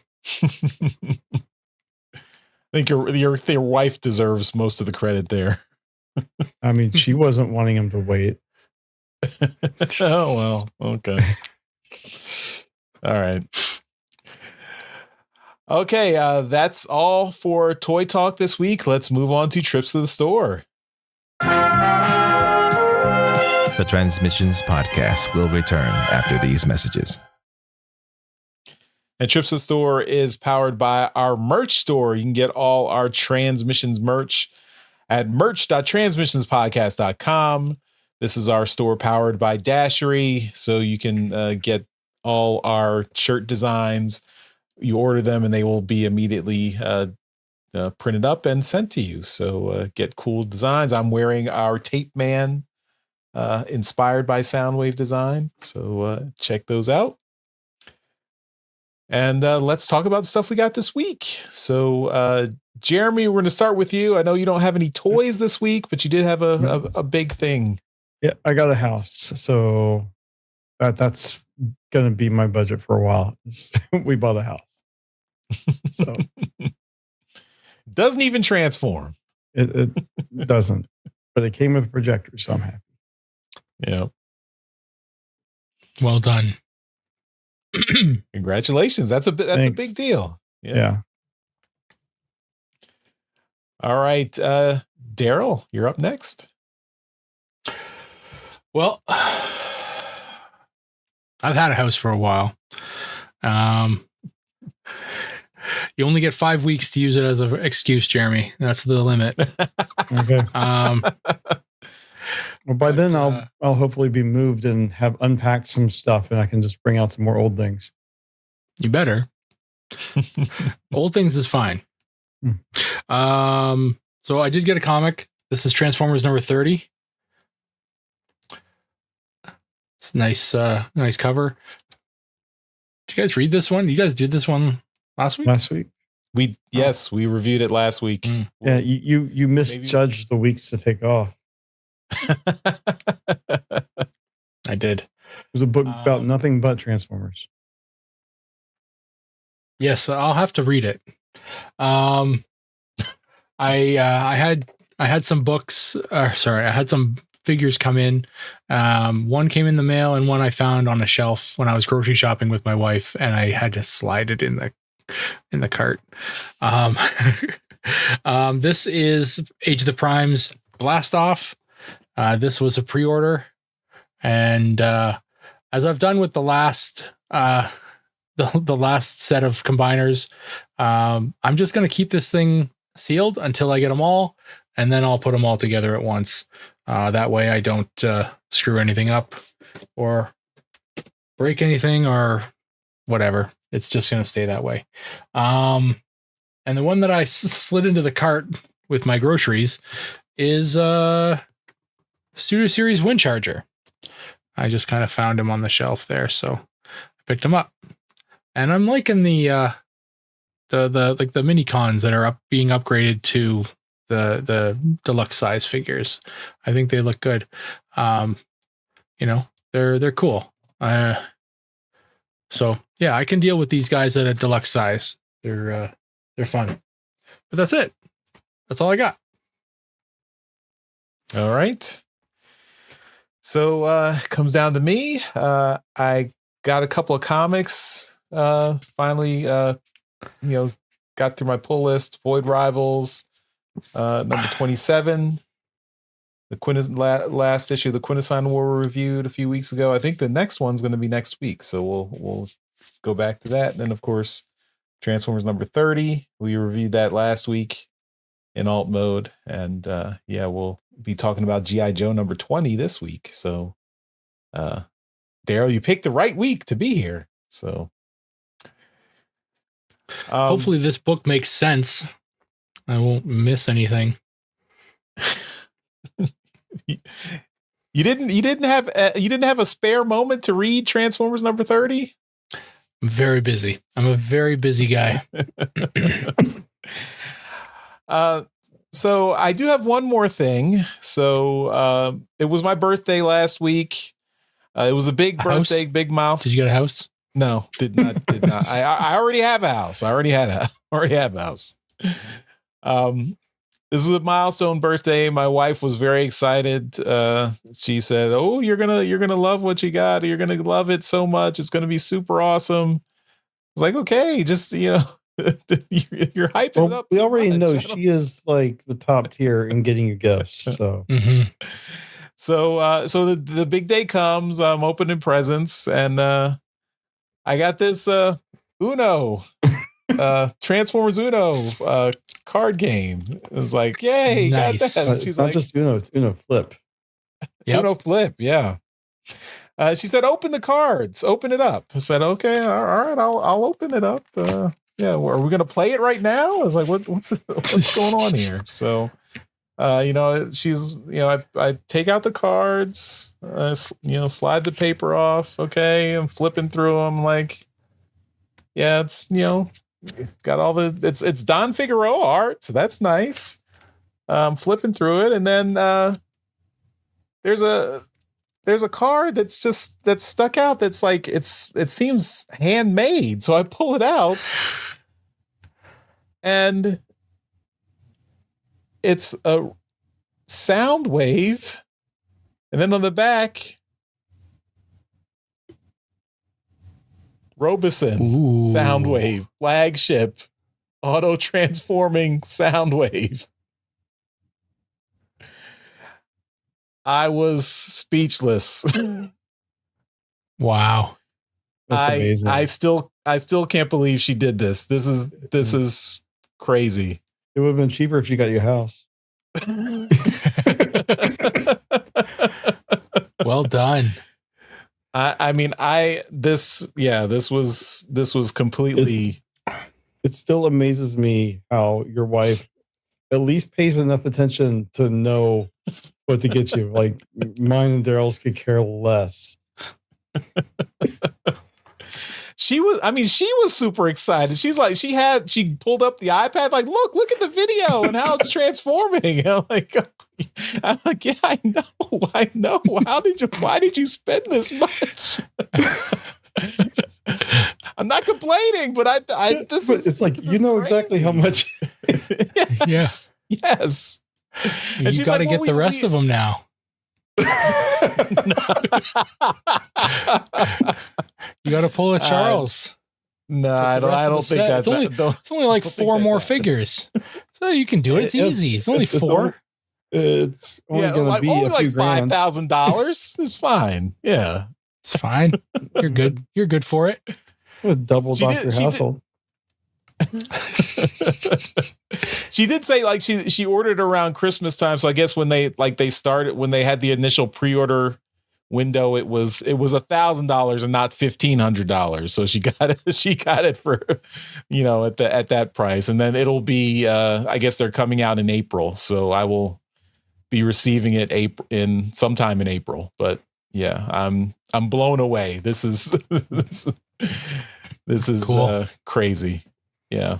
think your wife deserves most of the credit there. I mean, she wasn't wanting him to wait. Oh well, okay. All right. Okay, that's all for Toy Talk this week. Let's move on to Trips to the Store. The Transmissions Podcast will return after these messages. And Trips to the Store is powered by our merch store. You can get all our Transmissions merch at merch.transmissionspodcast.com. This is our store powered by Dashery, so you can get all our shirt designs. You order them and they will be immediately printed up and sent to you. So get cool designs. I'm wearing our Tape Man inspired by Soundwave design. So check those out. And let's talk about the stuff we got this week. So Jeremy, we're going to start with you. I know you don't have any toys this week, but you did have a big thing. Yeah, I got a house. So that's going to be my budget for a while. We bought a house. So doesn't even transform. It doesn't, but it came with a projector, so I'm happy. Yeah. Well done. Congratulations. That's a big deal. Yeah. All right, Daryl, you're up next. Well, I've had a house for a while. You only get 5 weeks to use it as an excuse, Jeremy. That's the limit. Okay. Well, by then I'll hopefully be moved and have unpacked some stuff, and I can just bring out some more old things. You better. Old things is fine. So I did get a comic. This is Transformers number 30. It's nice, nice cover. Did you guys read this one? You guys did this one last week? Last week? We reviewed it last week. Yeah, you misjudged the weeks to take off. I did. It was a book about nothing but Transformers. Yes, I'll have to read it. I had some books. I had some figures come in. One came in the mail, and one I found on a shelf when I was grocery shopping with my wife, and I had to slide it in the cart. This is Age of the Primes Blast Off. This was a pre-order, and as I've done with the last the last set of combiners, I'm just going to keep this thing sealed until I get them all, and then I'll put them all together at once. That way I don't screw anything up or break anything or whatever. It's just going to stay that way. And the one that I slid into the cart with my groceries is Studio Series Wind Charger. I just kind of found him on the shelf there, so I picked him up. And I'm liking the mini cons that are being upgraded to the deluxe size figures. I think they look good. They're cool. So yeah, I can deal with these guys at a deluxe size. They're fun. But that's it. That's all I got. All right. So it comes down to me. I got a couple of comics. Finally, got through my pull list. Void Rivals, number 27. The last issue of the Quintesson War we reviewed a few weeks ago. I think the next one's going to be next week, so we'll go back to that. And then, of course, Transformers number 30. We reviewed that last week in alt mode, and we'll be talking about G.I. Joe number 20 this week. So, Daryl, you picked the right week to be here. So, hopefully, this book makes sense. I won't miss anything. You didn't have a spare moment to read Transformers number 30? I'm very busy. I'm a very busy guy. So I do have one more thing. So it was my birthday last week. It was a big birthday, big milestone. Did you get a house? No, did not. I already have a house. I already have a house. This is a milestone birthday. My wife was very excited. She said, "Oh, you're gonna love what you got. You're gonna love it so much. It's gonna be super awesome." I was like, "Okay, just you're hyping it up." We already know she is like the top tier in getting you gifts. So, so the big day comes. I'm opening presents, and I got this Uno, Transformers Uno card game. It was like, yay, nice. got that. She's not just Uno, it's Uno Flip. Yep. Uno Flip, yeah. She said, open the cards, open it up. I said, okay, all right, I'll open it up. Are we gonna play it right now? I was like, what's going on here? So she's I take out the cards, slide the paper off. Okay, I'm flipping through them, like, yeah, it's got all it's Don Figueroa art, so that's nice. Flipping through it, and then there's a card that's stuck out. That's like it seems handmade. So I pull it out, and it's a sound wave, and then on the back, Robeson Soundwave, flagship, auto transforming Soundwave. I was speechless. Wow. That's amazing. I still can't believe she did this. This is crazy. It would have been cheaper if you got your house. Well done. This was completely. It still amazes me how your wife at least pays enough attention to know what to get you. Like mine and Daryl's could care less. She was super excited. She's like, she pulled up the iPad, like, look at the video and how it's transforming. I'm like, yeah, I know. Why did you spend this much? I'm not complaining, but it's like, you know crazy. Exactly how much. Yes. Yeah. Yes. You got to get the rest of them now. You got to pull a Charles. No, I don't think that's. It's only like 4 more figures, so you can do it. It's easy. It's only 4. It's only going to be only a few like $5,000. It's fine. Yeah, it's fine. You're good. You're good for it. Double Dr. Household. She did say like she ordered around Christmas time, so I guess when they had the initial pre-order window, it was $1,000 and not $1,500. So she got it for at that price, and then it'll be I guess they're coming out in April, so I will be receiving it sometime in April. But yeah, I'm blown away. This is cool. Crazy. Yeah.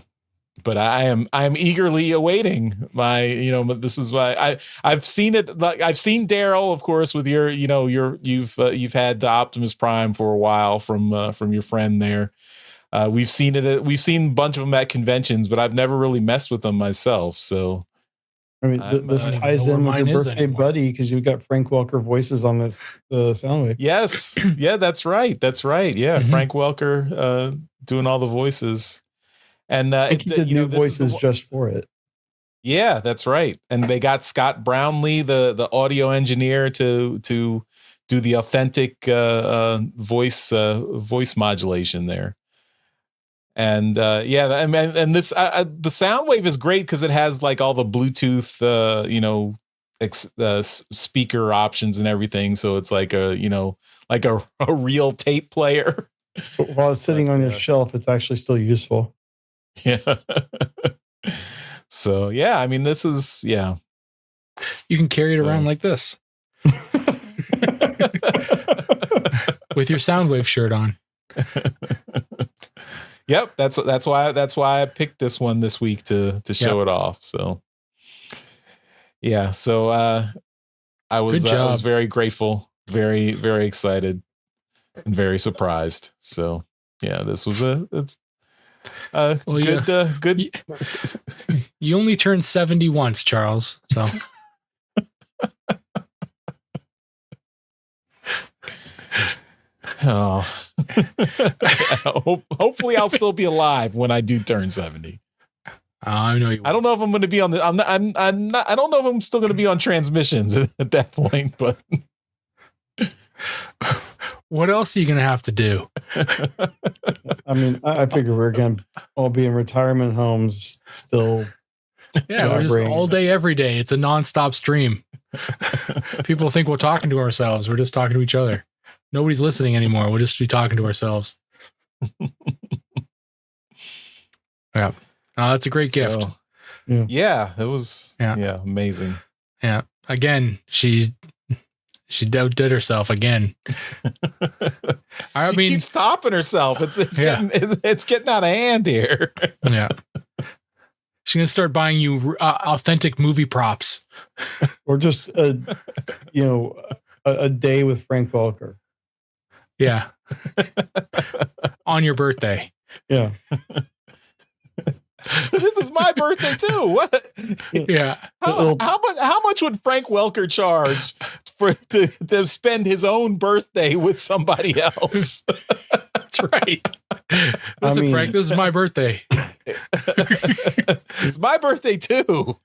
But I am eagerly awaiting this is why I've seen it. Like I've seen Daryl, of course, with you've had the Optimus Prime for a while from your friend there. We've seen a bunch of them at conventions, but I've never really messed with them myself. So I mean, this ties in with your birthday buddy, because you've got Frank Welker voices on this Soundwave. Yes, yeah, that's right. Yeah, mm-hmm. Frank Welker doing all the voices. And he did new voices just for it. Yeah, that's right. And they got Scott Brownlee, the audio engineer, to do the authentic voice modulation there. And and this the Soundwave is great because it has like all the Bluetooth speaker options and everything. So it's like a real tape player. But while it's sitting on your shelf, it's actually still useful. Yeah. So yeah, I mean, this is You can carry it around like this with your Soundwave shirt on. Yep, that's why I picked this one this week to show it off. So yeah, so I was very grateful, very very excited, and very surprised. So yeah, this was good. You only turned 70 once, Charles. So oh, hopefully I'll still be alive when I do turn 70. I know you. I don't know if I'm going to be on the. I'm not. I don't know if I'm still going to be on transmissions at that point, but. What else are you going to have to do? I mean, I figure we're going to all be in retirement homes still. Yeah, we're just all day, every day. It's a nonstop stream. People think we're talking to ourselves. We're just talking to each other. Nobody's listening anymore. We'll just be talking to ourselves. Yeah. Oh, that's a great gift. Yeah, it was amazing. Yeah. Again, she outdid herself again. She keeps topping herself. It's getting out of hand here. Yeah. She's going to start buying you authentic movie props. Or just a day with Frank Welker. Yeah. On your birthday. Yeah. This is my birthday too. What? Yeah. How much would Frank Welker charge to spend his own birthday with somebody else? That's right. Listen, Frank, this is my birthday. It's my birthday too.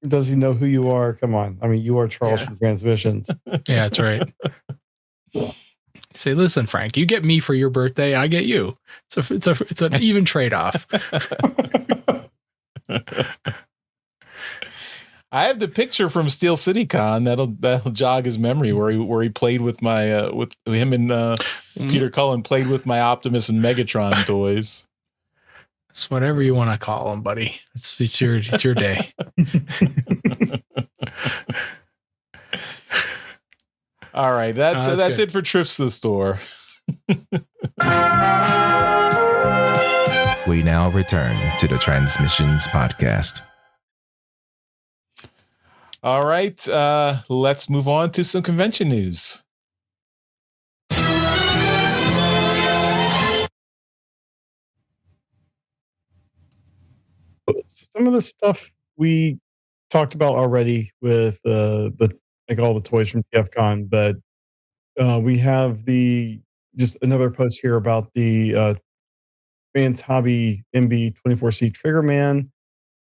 Does he know who you are? Come on. I mean, you are Charles from Transmissions. Yeah, that's right. Say, listen, Frank, you get me for your birthday, I get you. It's an even trade-off. I have the picture from Steel City Con that'll jog his memory where he played with my with him and Peter Cullen played with my Optimus and Megatron toys. It's whatever you want to call them, buddy. It's your day. All right, that's it for trips to the store. We now return to the Transmissions podcast. All right, let's move on to some convention news. Some of the stuff we talked about already with all the toys from TFCon, but we have just another post here about the Fans Hobby MB24C Triggerman.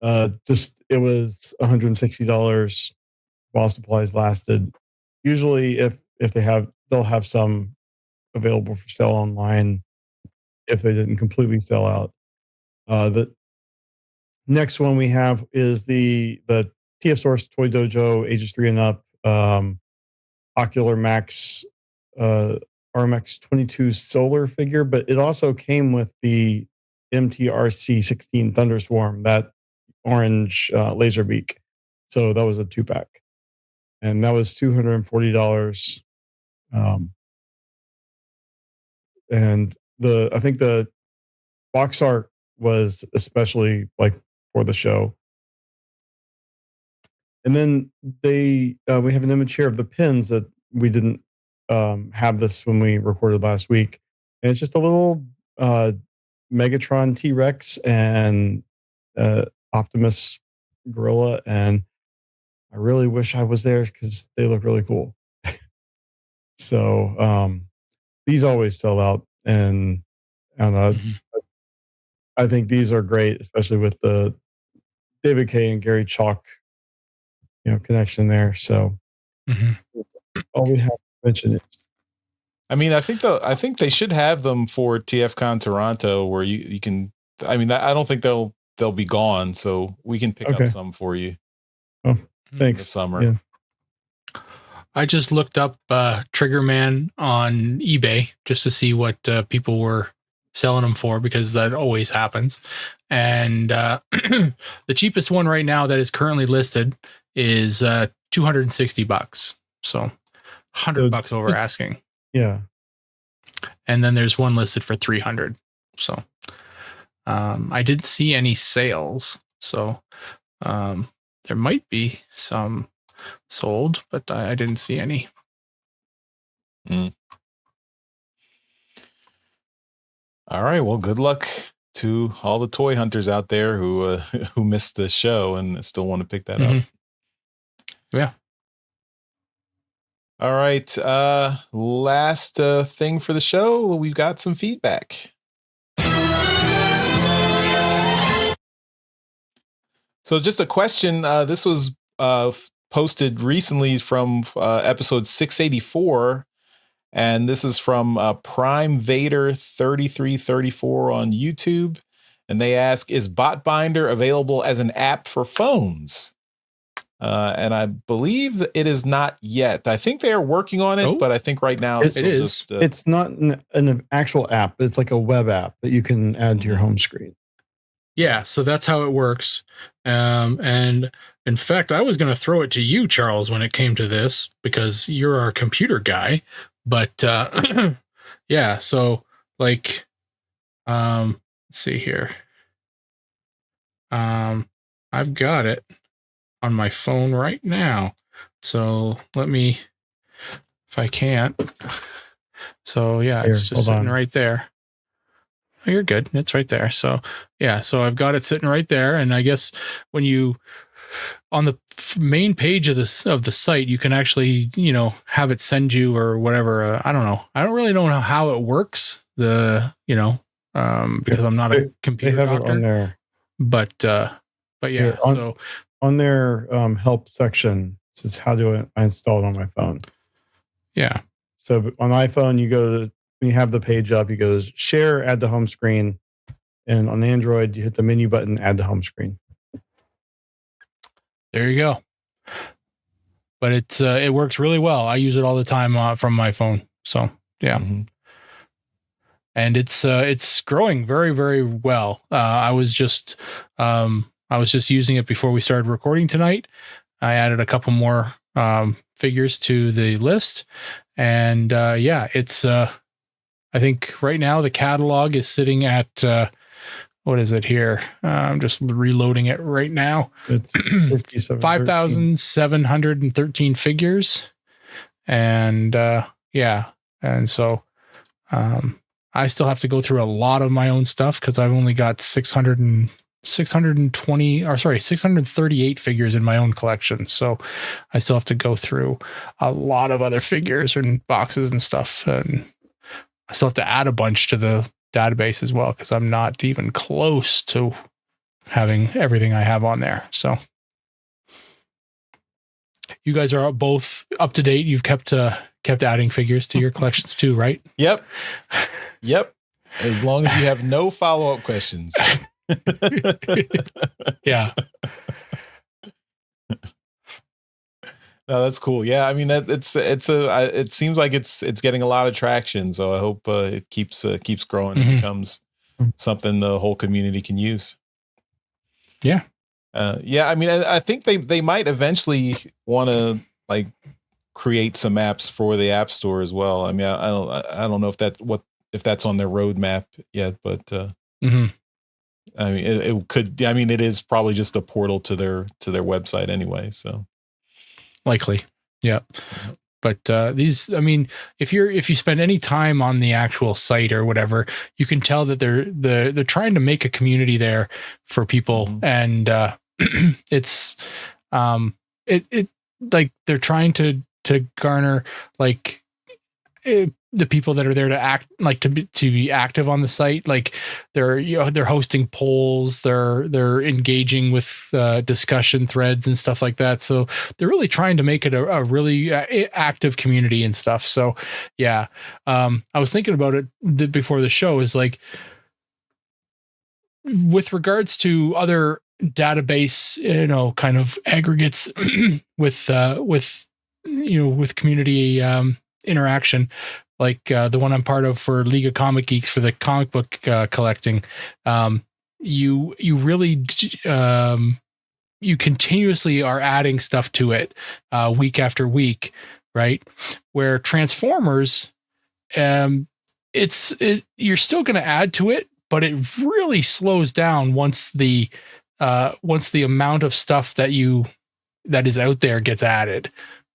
It was $160 while supplies lasted. Usually, if they'll have some available for sale online if they didn't completely sell out. The next one we have is the TF Source Toy Dojo ages 3 and up Ocular Max RMX 22 solar figure, but it also came with the MTRC 16 Thunderswarm, that orange laser beak. So that was a 2-pack, and that was $240. And I think the box art was especially like for the show. And then we have an image here of the pins that we didn't have this when we recorded last week, and it's just a little Megatron T-Rex and Optimus Gorilla, and I really wish I was there because they look really cool. So these always sell out, and I think these are great, especially with the David K and Gary Chalk, connection there. So all we have to mention is, I mean, I think they should have them for TFCon Toronto, where you can. I mean, I don't think they'll be gone, so we can pick up some for you. Oh, thanks. This summer. Yeah. I just looked up Triggerman on eBay just to see what people were selling them for, because that always happens. And the cheapest one right now that is currently listed is $260. So $100 over asking. Yeah. And then there's one listed for $300. So I didn't see any sales. So there might be some sold, but I didn't see any. All right. Well, good luck to all the toy hunters out there who missed the show and still want to pick that up. Yeah. All right. Last thing for the show, we've got some feedback. So just a question. This was posted recently from episode 684. And this is from Prime Vader 3334 on YouTube. And they ask, is Botbinder available as an app for phones? And I believe that it is not yet. I think they are working on it, but I think right now it's just... it's not an actual app. It's like a web app that you can add to your home screen. Yeah, so that's how it works. And in fact, I was going to throw it to you, Charles, when it came to this, because you're our computer guy. But yeah, so like, let's see here. I've got it on my phone right now. So let me, if I can't. So yeah, it's just sitting right there. Oh, you're good. It's right there. So yeah, so I've got it sitting right there. And I guess when you, on the main page of the site, you can actually, have it send you or whatever. I don't know. I don't really know how it works. Because I'm not a computer doctor. It on there. But yeah. So on their help section, it says how do I install it on my phone. Yeah. So on iPhone, you go to, when you have the page up, you go to share, add to home screen. And on Android, you hit the menu button, add to home screen. There you go. But it works really well. I use it all the time from my phone. So yeah. Mm-hmm. And it's growing very, very well. I was just using it before we started recording tonight. I added a couple more figures to the list, and it's. I think right now the catalog is sitting at what is it here? I'm just reloading it right now. It's 5,713 figures, and and so. I still have to go through a lot of my own stuff because I've only got 638 figures in my own collection. So I still have to go through a lot of other figures and boxes and stuff. And I still have to add a bunch to the database as well because I'm not even close to having everything I have on there. So you guys are both up to date. You've kept adding figures to your collections too, right? Yep. As long as you have no follow-up questions. Yeah. No, that's cool. Yeah, I mean it seems like it's getting a lot of traction. So I hope it keeps growing and becomes something the whole community can use. Yeah. I mean, I think they might eventually want to like create some apps for the App Store as well. I mean, I don't know if that's on their roadmap yet, but I mean, it could. I mean, it is probably just a portal to their website anyway. So likely, yeah. But these, I mean, if you spend any time on the actual site or whatever, you can tell that they're trying to make a community there for people, and it's it like they're trying to garner like the people that are there to act like to be active on the site. Like they're hosting polls, they're engaging with discussion threads and stuff like that. So they're really trying to make it a really active community and stuff. So yeah, I was thinking about it before the show is like with regards to other database, kind of aggregates with community interaction, like the one I'm part of for League of Comic Geeks for the comic book collecting. You really you continuously are adding stuff to it week after week, right? Where Transformers, you're still going to add to it, but it really slows down once the amount of stuff that is out there gets added,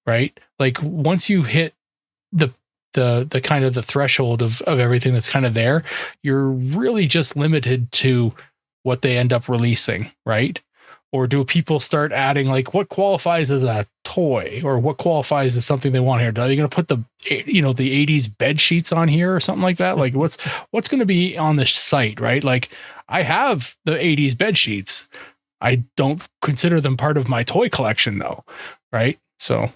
right? Like once you hit the kind of the threshold of everything that's kind of there, you're really just limited to what they end up releasing, right? Or do people start adding like what qualifies as a toy or what qualifies as something they want here? Are they going to put the 80s bed sheets on here or something like that? Like what's going to be on the site, right? Like I have the 80s bed sheets. I don't consider them part of my toy collection though. Right. So,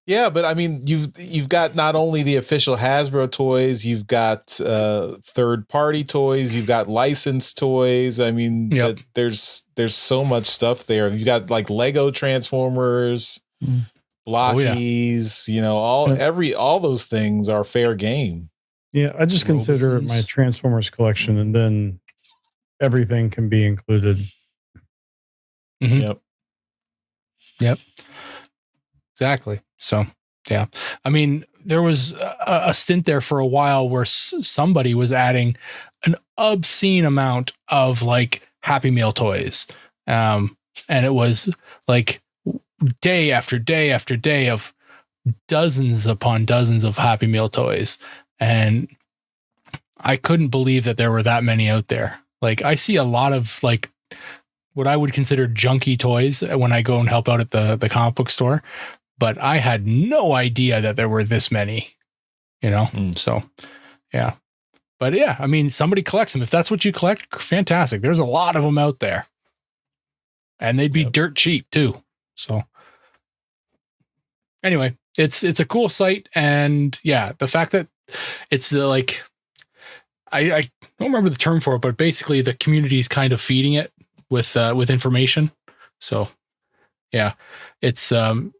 Yeah, but I mean, you've got not only the official Hasbro toys, you've got third-party toys, you've got licensed toys. I mean, there's so much stuff there. You've got like Lego Transformers, Blockies, all those things are fair game. Yeah, I just consider it my Transformers collection, and then everything can be included. Mm-hmm. Yep. Exactly. So, yeah. I mean, there was a stint there for a while where somebody was adding an obscene amount of like Happy Meal toys. And it was like day after day after day of dozens upon dozens of Happy Meal toys. And I couldn't believe that there were that many out there. Like I see a lot of like what I would consider junky toys when I go and help out at the comic book store. But I had no idea that there were this many, So, yeah. But yeah, I mean, somebody collects them. If that's what you collect, fantastic. There's a lot of them out there. and they'd be dirt cheap too. So anyway, it's a cool site, and yeah, the fact that it's like I don't remember the term for it, but basically the community is kind of feeding it with information. So yeah, it's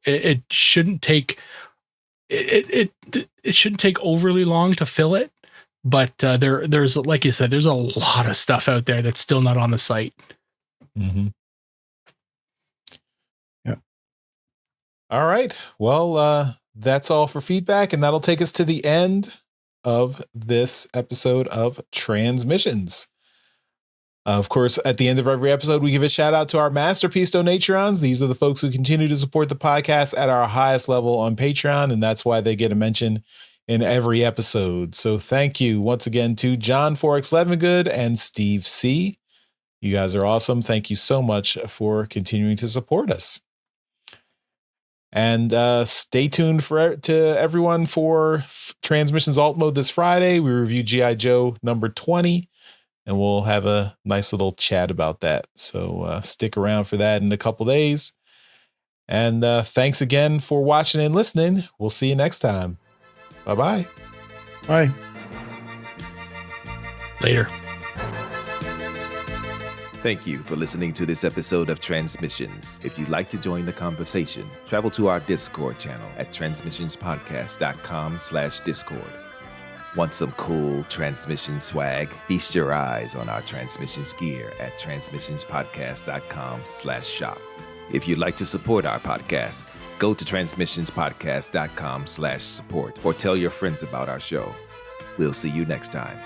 it shouldn't take it shouldn't take overly long to fill it, but there's, like you said, there's a lot of stuff out there that's still not on the site. Mm-hmm. Yeah. All right. Well, that's all for feedback, and that'll take us to the end of this episode of Transmissions. Of course, at the end of every episode, we give a shout out to our masterpiece donatrons. These are the folks who continue to support the podcast at our highest level on Patreon, and that's why they get a mention in every episode. So thank you once again to John Forex Levengood and Steve C. You guys are awesome. Thank you so much for continuing to support us. And stay tuned to everyone for Transmissions Alt Mode this Friday. We review G.I. Joe number 20, and we'll have a nice little chat about that. So stick around for that in a couple days. And thanks again for watching and listening. We'll see you next time. Bye-bye. Bye. Later. Thank you for listening to this episode of Transmissions. If you'd like to join the conversation, travel to our Discord channel at transmissionspodcast.com/Discord. Want some cool transmission swag? Feast your eyes on our transmissions gear at transmissionspodcast.com/shop. If you'd like to support our podcast, go to transmissionspodcast.com/support or tell your friends about our show. We'll see you next time.